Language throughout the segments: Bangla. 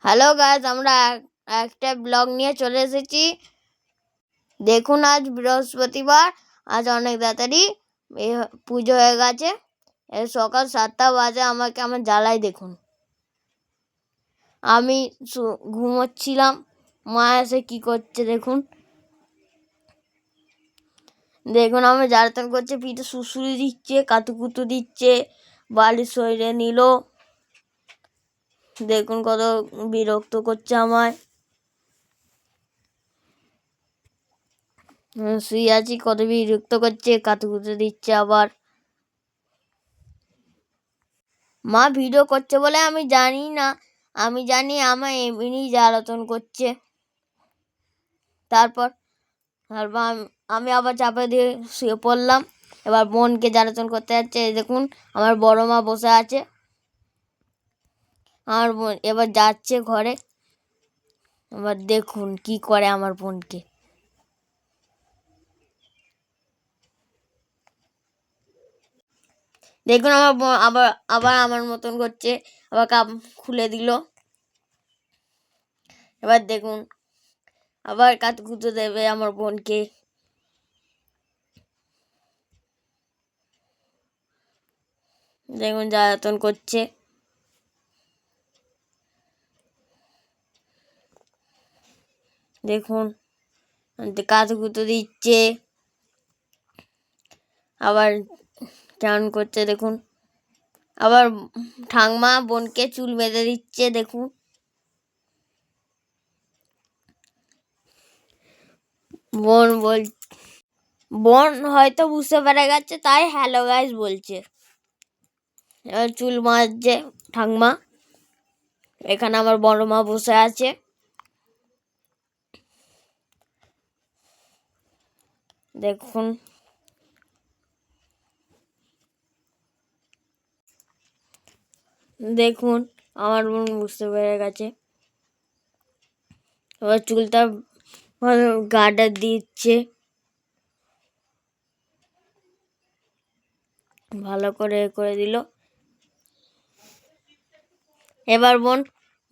হ্যালো গাইস, আমরা একটা ব্লগ নিয়ে চলে এসেছি। দেখুন, আজ বৃহস্পতিবার। আজ অনেক তাড়াতাড়ি পুজো হয়ে গেছে। সকাল 7টা বাজে। আমাকে আমার জ্বালাই দেখুন। আমি ঘুমোচ্ছিলাম, মা এসে কি করছে দেখুন। দেখুন আমি জ্বালাতন করছে, পিঠে সুসুরি দিচ্ছে, কাতুকুতু দিচ্ছে, বালিশ সইরে নিল। দেখুন কত বিরক্ত করছে আমায়। শুয়ে আছি, কত বিরক্ত করছে, কাতুকুতু দিচ্ছে আবার। মা ভিডিও করছে বলে আমি জানি না, আমি জানি আমায় এমনি জ্বালাতন করছে। তারপর আমি আবার চাপা দিয়ে শুয়ে পড়লাম। এবার বোনকে জ্বালাতন করতে যাচ্ছে। দেখুন আমার বড় মা বসে আছে, আমার বোন এবার যাচ্ছে ঘরে। এবার দেখুন কি করে আমার বোনকে। দেখুন আমার বোন আবার আবার আমার মতন করছে, আবার কাপ খুলে দিল। এবার দেখুন আবার কাতুকুতু দেবে আমার বোনকে। দেখুন জ্বালাতন করছে। দেখুন কাতুকুতু দিচ্ছে, আবার চান করছে। দেখুন আবার ঠাংমা বোনকে চুল বেঁধে দিচ্ছে। দেখুন বোন হয়তো বুঝতে পেরে গেছে, তাই হ্যালো গাইস বলছে। এবার চুল মাজছে ঠাংমা। এখানে আমার বড় মা বসে আছে। দেখুন দেখুন আমার বোন বুঝতে পেরে গেছে। এবার চুলটা গার্ডার দিচ্ছে, ভালো করে করে দিল। এবার বোন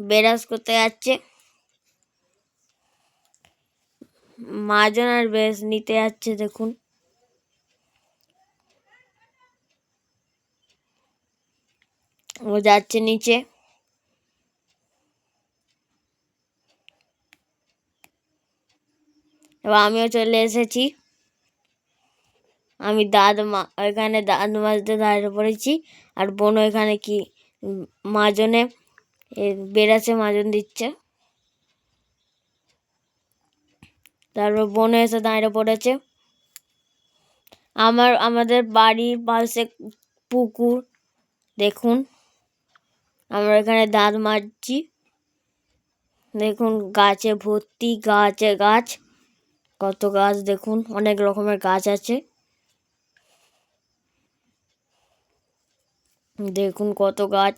বেরাস করতে যাচ্ছে, মাজন আর বেশ নিতে যাচ্ছে। দেখুন ও যাচ্ছে নিচে। এবার আমিও চলে এসেছি। আমি ওইখানে দাঁত মাজতে দাঁড়িয়ে পড়েছি, আর বোন ওইখানে কি মাজনে বেরাসে মাজন দিচ্ছে। তারপর বোন এসে দাঁড়িয়ে পড়েছে। আমাদের বাড়ির পাশে পুকুর। দেখুন আমরা এখানে দাঁত মাজছি। দেখুন গাছে ভর্তি, গাছ, কত গাছ। দেখুন অনেক রকমের গাছ আছে। দেখুন কত গাছ।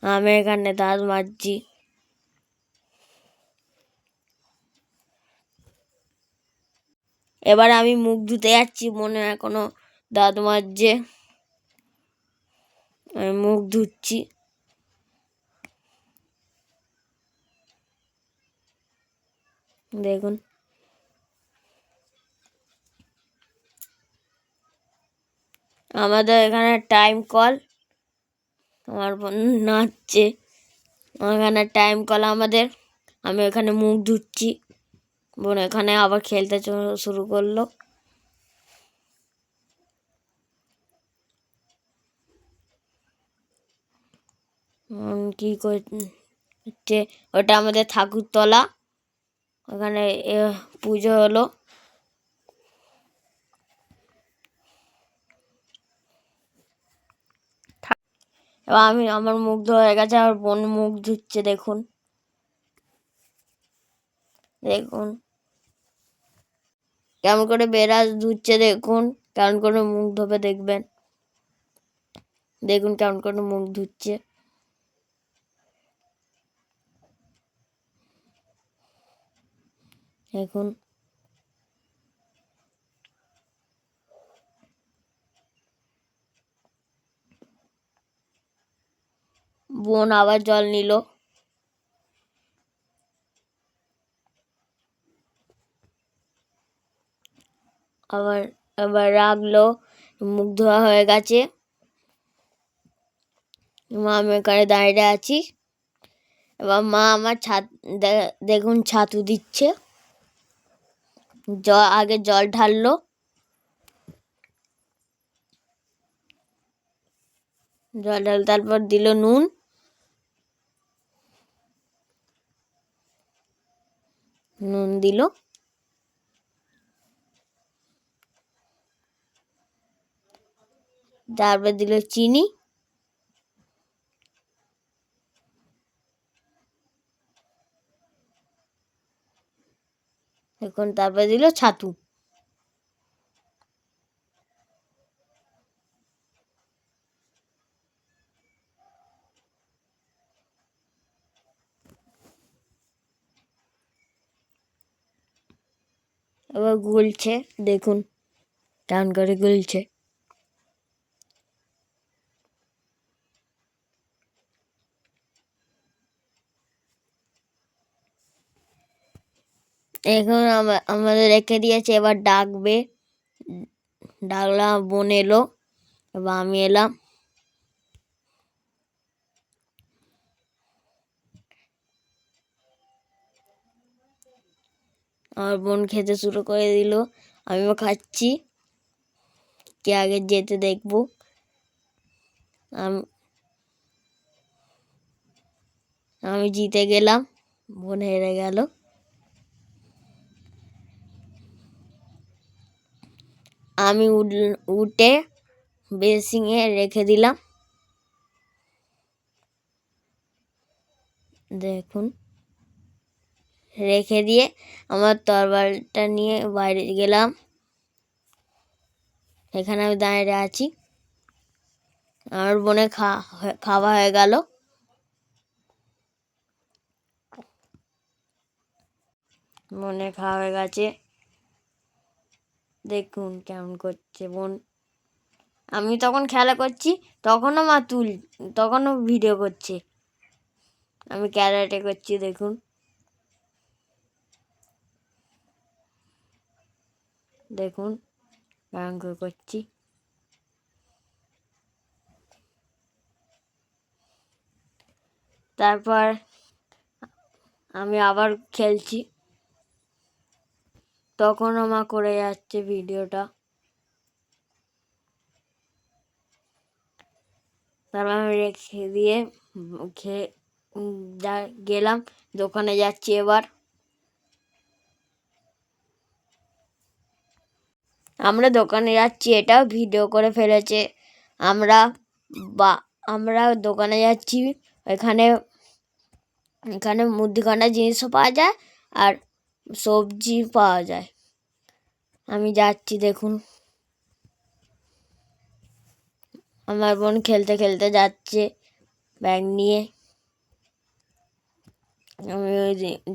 আমি এখানে দাঁত মাজছি। এবার আমি মুখ ধুতে যাচ্ছি, মনে এখনো দাঁত মাজছে। আমি মুখ ধুচ্ছি। দেখুন আমাদের এখানে টাইম কল, আমার বোন নাচছে। এখানে টাইম কল আমাদের। আমি এখানে মুখ ধুচ্ছি, বোন এখানে আবার খেলতে শুরু করলো। কি করছে, ওটা আমাদের ঠাকুরতলা। ওখানে পুজো হলো। এবার আমার মুখ ধোয়া হয়ে গেছে, আমার বোন মুখ ধুচ্ছে। দেখুন দেখুন কেমন করে বেরাস ধুচ্ছে। দেখুন কেমন করে মুখ ধোবে, দেখবেন। দেখুন কেমন করে মুখ ধুচ্ছে। দেখুন বোন আবার জল নিল। আবার আবার রাখলো, মুখ ধোয়া হয়ে গেছে। আমি এখানে দাঁড়িয়ে আছি। এবার মা আমার দেখুন ছাতু দিচ্ছে। আগে জল ঢাললো, তারপর দিল নুন, দিল। তারপর দিল চিনি, এখন তারপর দিল ছাতু। এবার গুলছে, দেখুন কেমন করে গুলছে। এখন আমাদের রেখে দিয়েছে, এবার ডাকবে। ডাকলাম, বোন এলো, এবার আমি এলাম। আমার বোন খেতে শুরু করে দিল, আমিও খাচ্ছি। কে আগে যেতে দেখবো। আমি জিতে গেলাম, বোন হেরে গেল। আমি উঠে বেসিংয়ে রেখে দিলাম। দেখুন, রেখে দিয়ে আমার তরবারিটা নিয়ে বাইরে গেলাম। এখানে আমি দাঁড়িয়ে আছি। আমার বোনের খাওয়া হয়ে গেল। বোনের খাওয়া হয়ে গেছে, দেখুন কেমন করছে বোন। আমি তখন খেলা করছি, তখনও ভিডিও করছে। আমি ক্যারাটে করছি, দেখুন। দেখুন কেমন করে করছি। তারপর আমি আবার খেলছি, তখন আমার করে যাচ্ছে ভিডিওটা। তারপর আমি রেখে দিয়ে গেলাম দোকানে, যাচ্ছি এবার। আমরা দোকানে যাচ্ছি, এটাও ভিডিও করে ফেলেছে। আমরা দোকানে যাচ্ছি, এখানে মুদিখানার জিনিসও পাওয়া যায় আর সবজি পাওয়া যায়। আমি যাচ্ছি, দেখুন। আমার বোন খেলতে খেলতে যাচ্ছে ব্যাগ নিয়ে। আমি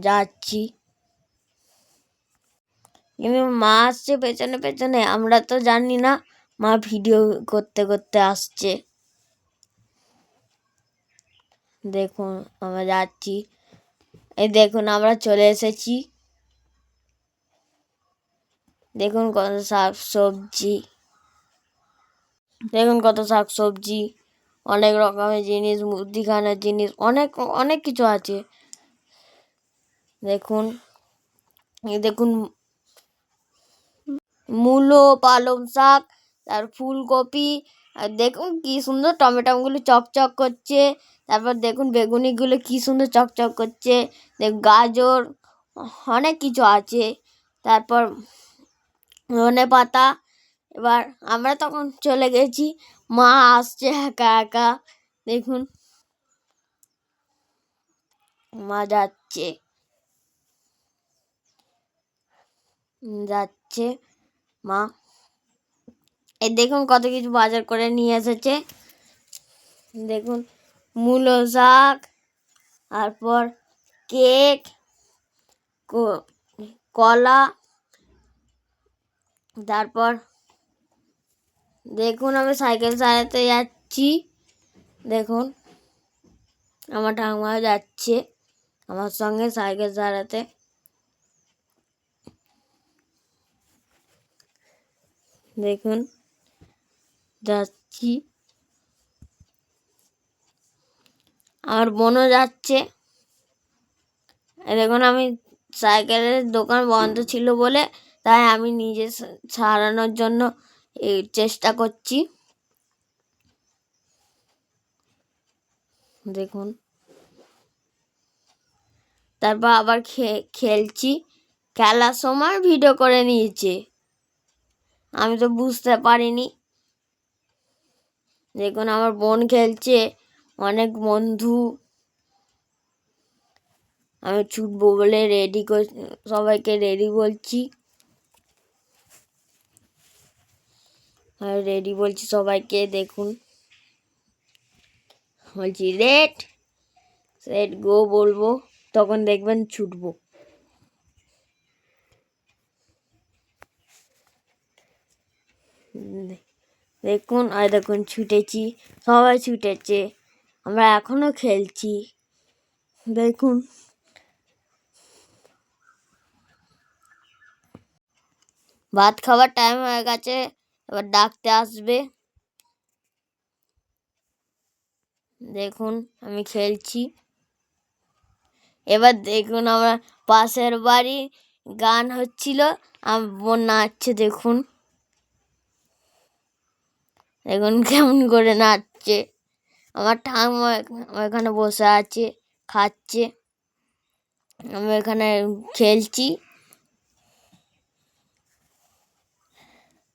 যাচ্ছি, কিন্তু মা আসছে পেছনে পেছনে, আমরা তো জানি না মা ভিডিও করতে করতে আসছে। দেখুন আমরা যাচ্ছি, এই দেখুন আমরা চলে এসেছি। দেখুন কত শাক সবজি, অনেক রকমের জিনিস, মুদিখানার জিনিস, অনেক অনেক কিছু আছে। দেখুন, দেখুন মূলো, পালং শাক, আর ফুলকপি, আর দেখুন কি সুন্দর টমেটোগুলো চকচক করছে। তারপর দেখুন বেগুনিগুলো কি সুন্দর চকচক করছে। গাজর, অনেক কিছু আছে। তারপর ধনে পাতা। এবার আমরা তখন চলে গেছি, মা আসছে একা একা। দেখুন মা যাচ্ছে মা। এই দেখুন কত কিছু বাজার করে নিয়ে এসেছে। দেখুন মূলো শাক, তারপর কেক, কলা। তারপর দেখুন আমি সাইকেল চালাতে যাচ্ছি, দেখুন আমার ঠাকুমা যাচ্ছে আমার সঙ্গে সাইকেল চালাতে। দেখুন যাচ্ছি, আমার বোনও যাচ্ছে। দেখুন আমি সাইকেলের দোকান বন্ধ ছিল বলে তাই আমি নিজে সারানোর জন্য চেষ্টা করছি। দেখুন তারপর আবার খেলছি। খেলার সময় ভিডিও করে নিয়েছে, আমি তো বুঝতে পারিনি। দেখুন আমার বোন খেলছে, অনেক বন্ধু। আমি ছুটবো বলে রেডি করে সবাইকে রেডি বলছি, রেডি বলছি সবাইকে। দেখুন বলছি রেড সেট গো বলবো, তখন দেখবেন ছুটবো। দেখুন আর দেখুন ছুটেছি, সবাই ছুটেছে, আমরা এখনো খেলছি। দেখুন ভাত খাওয়ার টাইম হয়ে গেছে, এবার ডাকতে আসবে। দেখুন আমি খেলছি। এবার দেখুন আমার পাশের বাড়ি গান হচ্ছিল, আমার বোন নাচছে। দেখুন দেখুন কেমন করে নাচছে। আমার ঠাকুমা এখানে বসে আছে, খাচ্ছে, আমি এখানে খেলছি।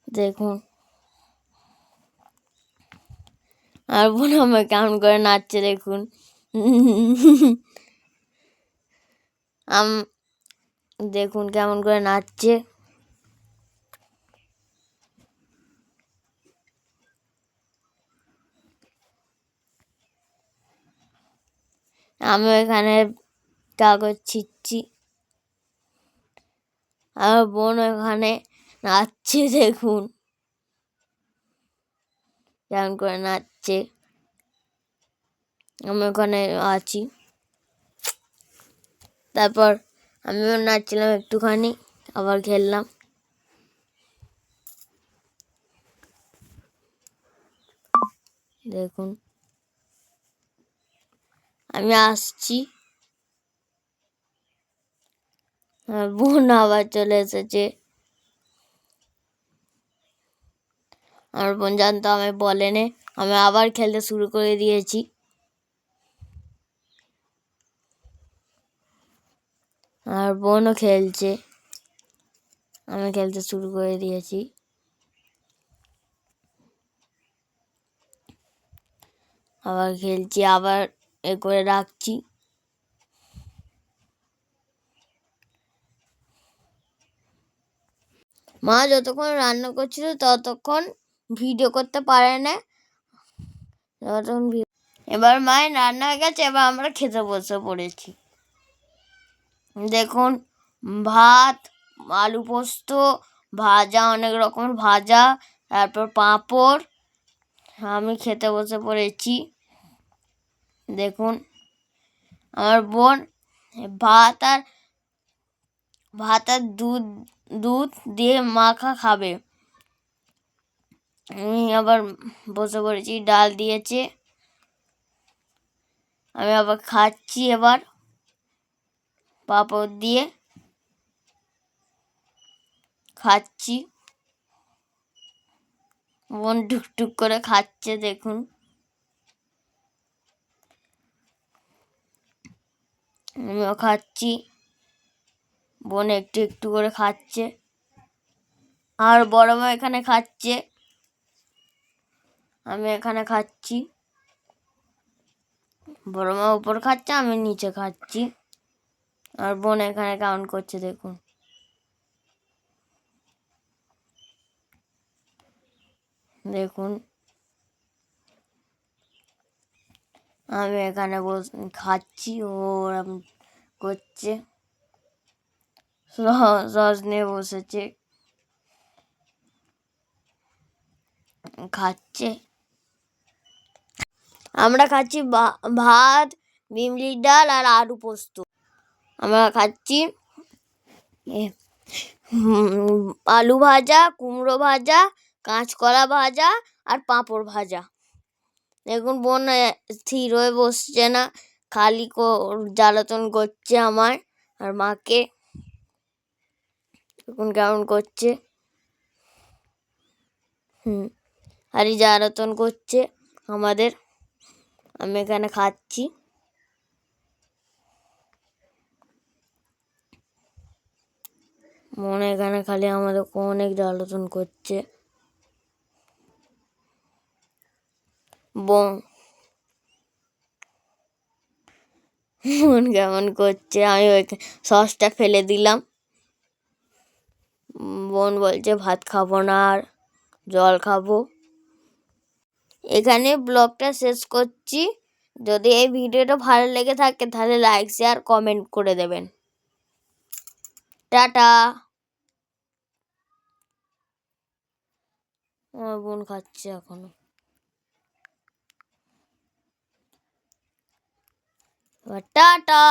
দেখুন আর বোন আমার কেমন করে নাচছে। দেখুন দেখুন কেমন করে নাচছে। আমি এখানে কাগজ ছিঁচ্ছি, আর বোন এখানে নাচছে। দেখুন কেমন করে নাচছে, আমি ওখানে আছি। তারপর আমিও নাচছিলাম একটুখানি, আবার খেললাম। দেখুন আমি আসছি, বোন আবার চলে এসেছে। আমার বোন জানতো আমি বলেনি, আমি আবার খেলতে শুরু করে দিয়েছি। আর বোনও খেলছে, আমি খেলতে শুরু করে দিয়েছি। আবার খেলছি, আবার এ করে রাখছি। মা যতক্ষণ রান্না করছিল ততক্ষণ ভিডিও করতে পারে না। এবার মায়ের রান্না হয়ে গেছে, এবার আমরা খেতে বসে পড়েছি। দেখুন ভাত, আলু পোস্ত, ভাজা, অনেক রকমের ভাজা, তারপর পাঁপড়, আমি খেতে বসে পড়েছি। দেখুন আমার বোন ভাত আর দুধ দিয়ে মাখা খাবে। আমি আবার বসে পড়েছি, ডাল দিয়েছে, আমি আবার খাচ্ছি। এবার পাঁপড় দিয়ে খাচ্ছি, বোন টুকটুক করে খাচ্ছে। দেখুন আমিও খাচ্ছি, বোন একটু একটু করে খাচ্ছে, আর বড় মা এখানে খাচ্ছে, আমি এখানে খাচ্ছি। বড় মা উপর খাচ্ছে, আমি নিচে খাচ্ছি, আর বোন এখানে কেমন করছে। দেখুন দেখুন আমি এখানে খাচ্ছি, ও ওরম করছে, সস নিয়ে বসেছে, খাচ্ছে। আমরা খাচ্ছি ভাত, বিমলির ডাল আর আলু পোস্ত। আমরা খাচ্ছি আলু ভাজা, কুমড়ো ভাজা, কাঁচকলা ভাজা আর পাঁপড় ভাজা। দেখুন বোন স্থির হয়ে বসছে না, খালি জ্বালাতন করছে আমার আর মাকে। দেখুন কেমন করছে, আর জ্বালাতন করছে আমাদের। আমি এখানে খাচ্ছি। মনে এখানে খালি আমাদের অনেক জ্বালাতন করছে। বোন কেমন করছে, আমি ওই সসটা ফেলে দিলাম। বোন বলছে ভাত খাবো না আর জল খাবো। এখানে ব্লগটা শেষ করছি। যদি এই ভিডিওটা ভালো লেগে থাকে তাহলে লাইক শেয়ার কমেন্ট করে দেবেন। টাটা। আমার বোন খাচ্ছে এখনো। টাটা।